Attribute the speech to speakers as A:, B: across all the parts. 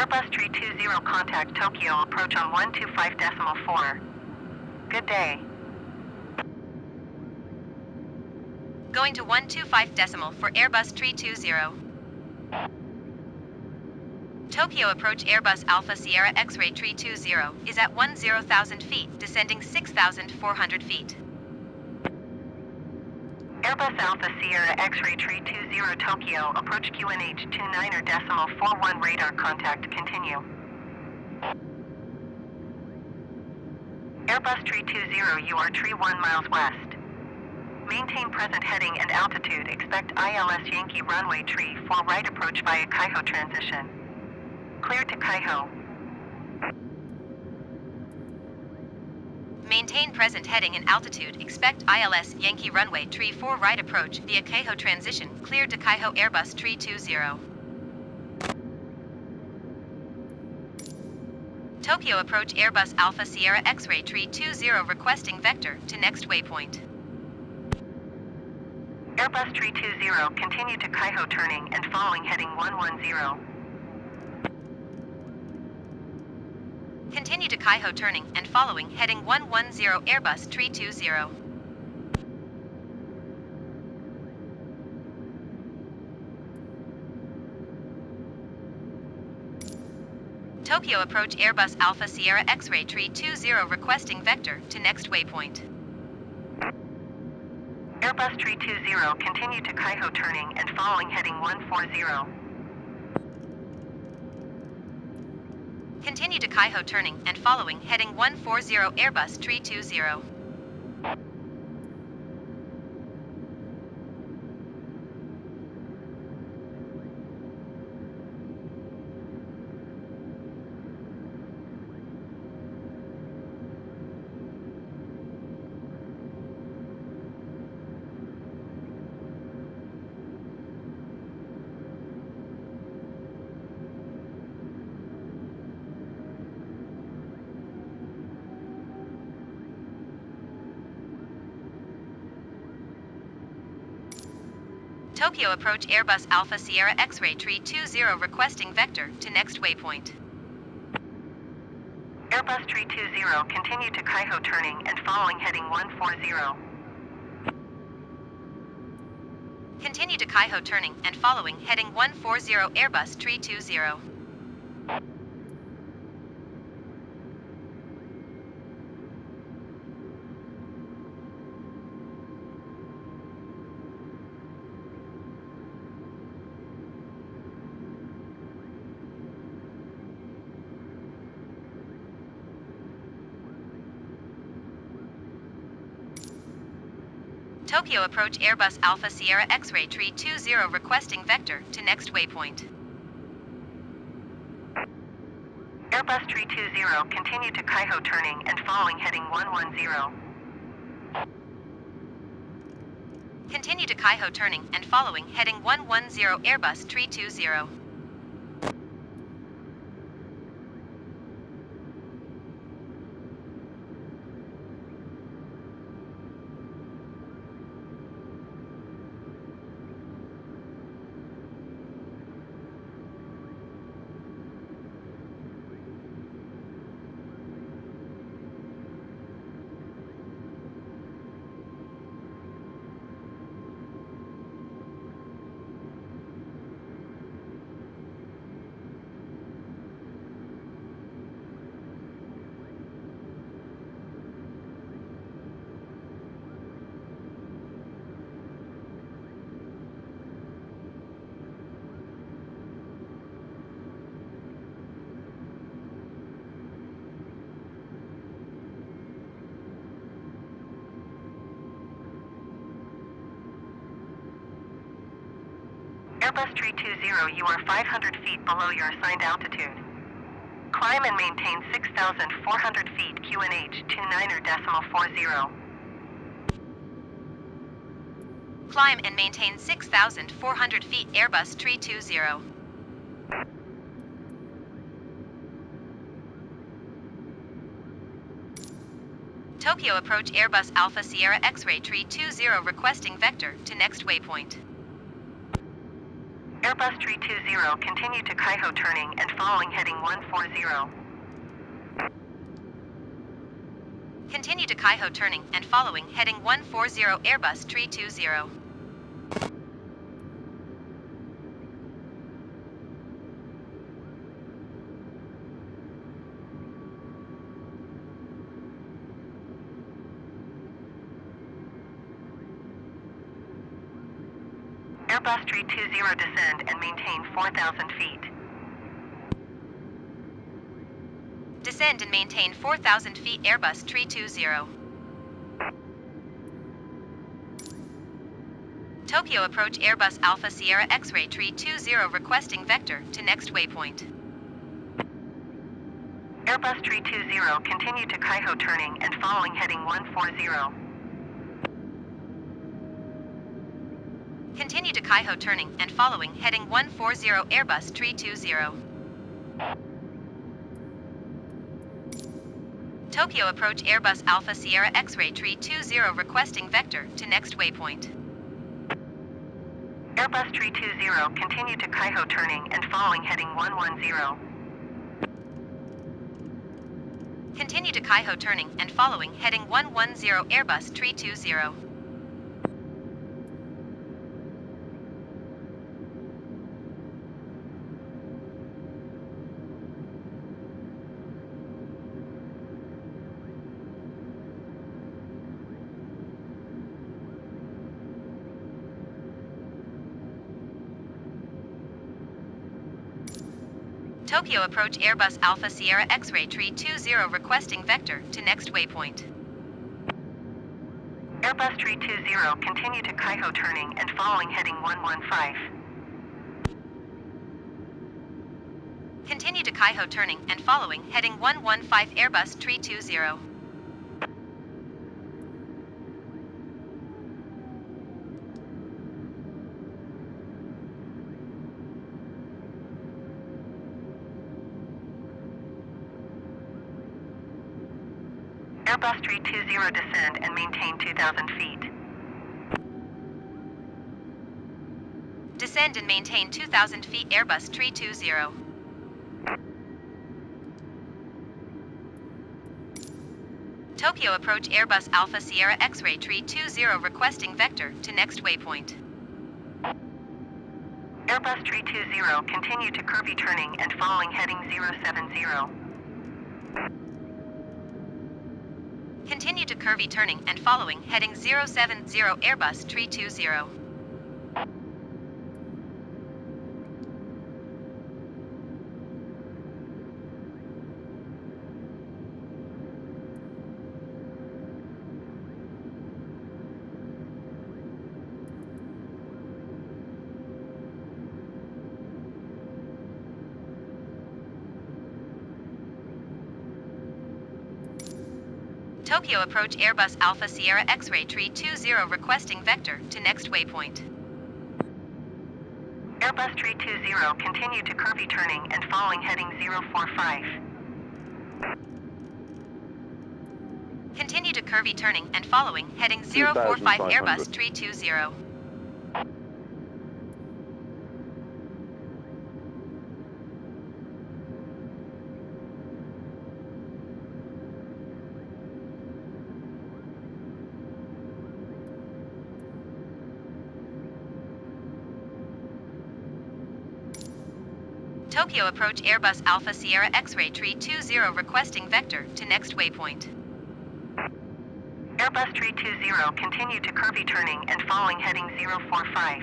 A: Airbus 320, contact Tokyo, approach on 125.4. Good day.
B: Going to 125 for Airbus 320. Tokyo approach Airbus Alpha Sierra X-ray 320 is at 10,000 feet, descending 6,400 feet.
A: Airbus Alpha Sierra X-ray 320 Tokyo, approach QNH 29.41 radar contact, continue. Airbus 320, you are tree 1 miles west. Maintain present heading and altitude, expect ILS Yankee runway tree 4 right approach via Kaiho transition. Clear to Kaiho.
B: Maintain present heading and altitude, expect ILS Yankee runway tree 4 right approach via Kaiho transition, cleared to Kaiho Airbus 320. Tokyo approach Airbus Alpha Sierra X-ray 320 requesting vector to next waypoint.
A: Airbus 320, continue to Kaiho turning and following heading 110.
B: Continue to Kaiho turning and following heading 110 Airbus 320. Tokyo approach Airbus Alpha Sierra X-ray 320 requesting vector to next waypoint.
A: Airbus 320, continue to Kaiho turning and following heading 140.
B: Continue to Kaiho turning and following heading 140 Airbus 320. Tokyo approach Airbus Alpha Sierra X-ray 320 requesting vector to next waypoint.
A: Airbus 320, continue to Kaiho turning and following heading 140.
B: Continue to Kaiho turning and following heading 140 Airbus 320. Tokyo approach Airbus Alpha Sierra X-ray 320 requesting vector to next waypoint.
A: Airbus 320, continue to Kaiho turning and following heading 110.
B: Continue to Kaiho turning and following heading 110 Airbus 320.
A: Airbus 320, you are 500 feet below your assigned altitude. Climb and maintain 6,400 feet QNH 29.40.
B: Climb and maintain 6,400 feet Airbus 320. Tokyo approach Airbus Alpha Sierra X-ray 320 requesting vector to next waypoint.
A: Airbus 320, continue to Kaiho turning and following heading 140.
B: Continue to Kaiho turning and following heading 140 Airbus 320.
A: Airbus 320, descend and maintain 4,000 feet.
B: Descend and maintain 4,000 feet Airbus 320. Tokyo approach Airbus Alpha Sierra X-ray 320 requesting vector to next waypoint.
A: Airbus 320, continue to Kaiho turning and following heading 140.
B: Continue to Kaiho turning and following heading 140 Airbus 320. Tokyo approach Airbus Alpha Sierra X-ray 320 requesting vector to next waypoint.
A: Airbus 320, continue to Kaiho turning and following heading 110.
B: Continue to Kaiho turning and following heading 110 Airbus 320. Tokyo approach Airbus Alpha Sierra X-ray 320 requesting vector to next waypoint.
A: Airbus 320, continue to Kaiho turning and following heading 115.
B: Continue to Kaiho turning and following heading 115 Airbus 320.
A: Airbus 320, descend and maintain 2,000 feet.
B: Descend and maintain 2,000 feet Airbus 320. Tokyo approach Airbus Alpha Sierra X-ray 320 requesting vector to next waypoint.
A: Airbus 320, continue to Kirby turning and following heading 070.
B: Continue to Curvy turning and following heading 070 Airbus 320. Tokyo approach Airbus Alpha Sierra X-ray 320 requesting vector to next waypoint.
A: Airbus 320, continue to Kirby turning and following heading 045.
B: Continue to Curvy turning and following heading 045 Airbus 320. Tokyo approach Airbus Alpha Sierra X-ray 320 requesting vector to next waypoint.
A: Airbus 320, continue to Kirby turning and following heading 045.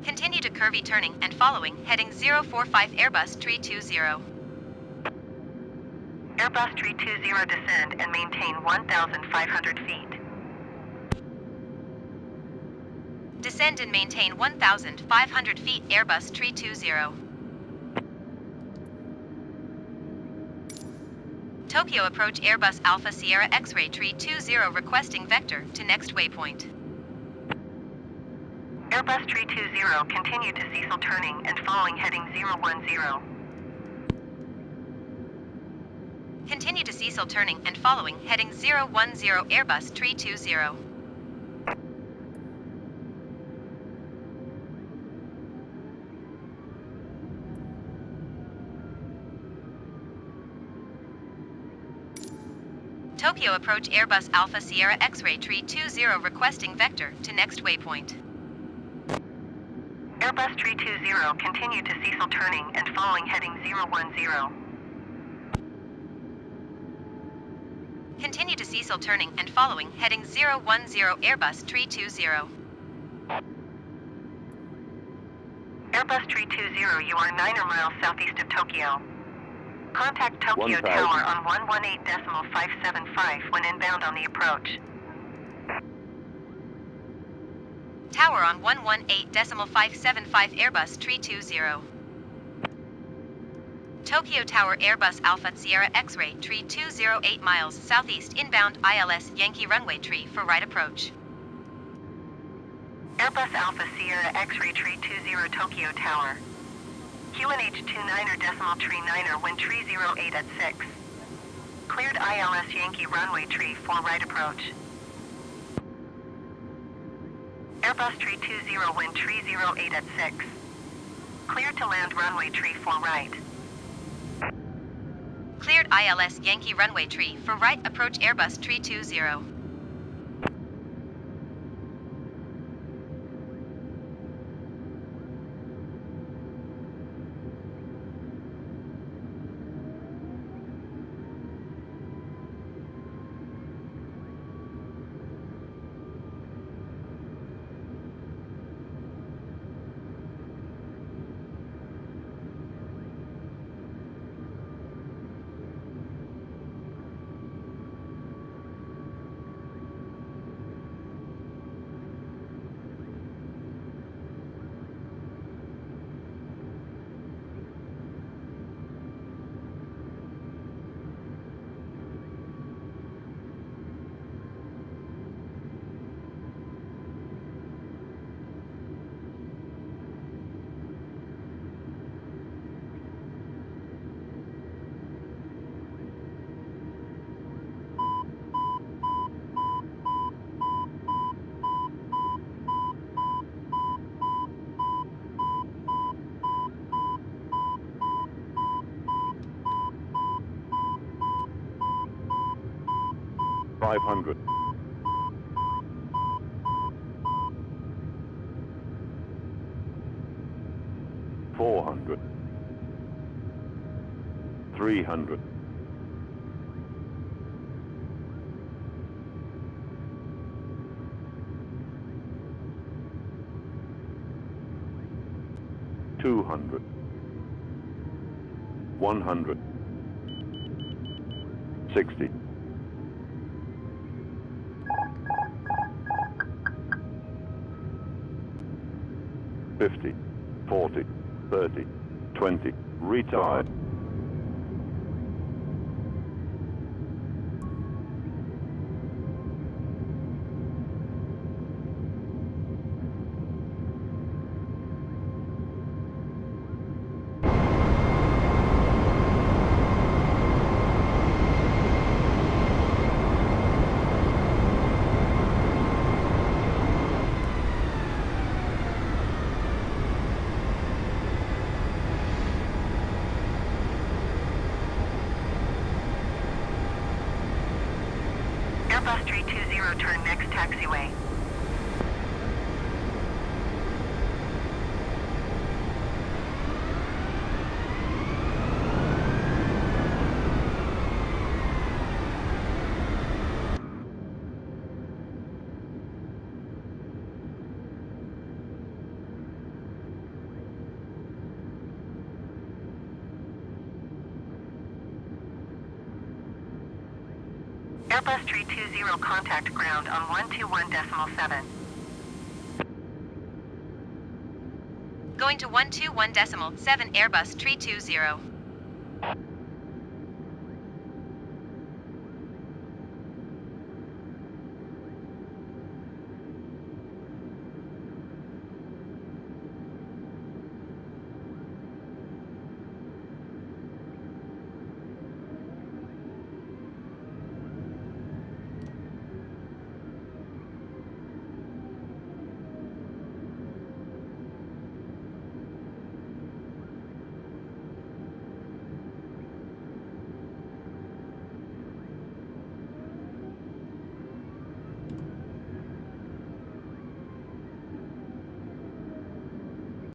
B: Continue to Curvy turning and following heading 045 Airbus 320.
A: Airbus 320, descend and maintain 1,500 feet.
B: Descend and maintain 1,500 feet Airbus 320. Tokyo approach Airbus Alpha Sierra X-ray 320 requesting vector to next waypoint.
A: Airbus 320, continue to Cecil turning and following heading 010.
B: Continue to Cecil turning and following heading 010 Airbus 320. Tokyo approach Airbus Alpha Sierra X-ray tree 20 requesting vector to next waypoint.
A: Airbus tree 20, continue to Cecil turning and following heading 010.
B: Continue to Cecil turning and following heading 010 Airbus tree 20.
A: Airbus tree 20, you are 9 miles southeast of Tokyo. Contact Tokyo
C: 1000.
A: Tower on 118.575 when inbound on the approach.
B: Tower on 118.575 Airbus tree 20. Tokyo Tower Airbus Alpha Sierra X-ray tree 208 miles southeast inbound ILS Yankee runway tree for right approach.
A: Airbus Alpha Sierra X-ray tree 20 Tokyo Tower. QNH 29.3 wind tree 08 at 6. Cleared ILS Yankee runway tree for right approach. Airbus tree 20 wind tree 08 at 6. Cleared to land runway tree for right.
B: Cleared ILS Yankee runway tree for right approach Airbus tree 20.
C: Five hundred. 400. 300. 200. 100. 60. 50, 40, 30, 20, retard.
A: Airbus 320, turn next taxiway. Airbus 320, contact ground on 121.7.
B: Going to 121.7 Airbus tree 20.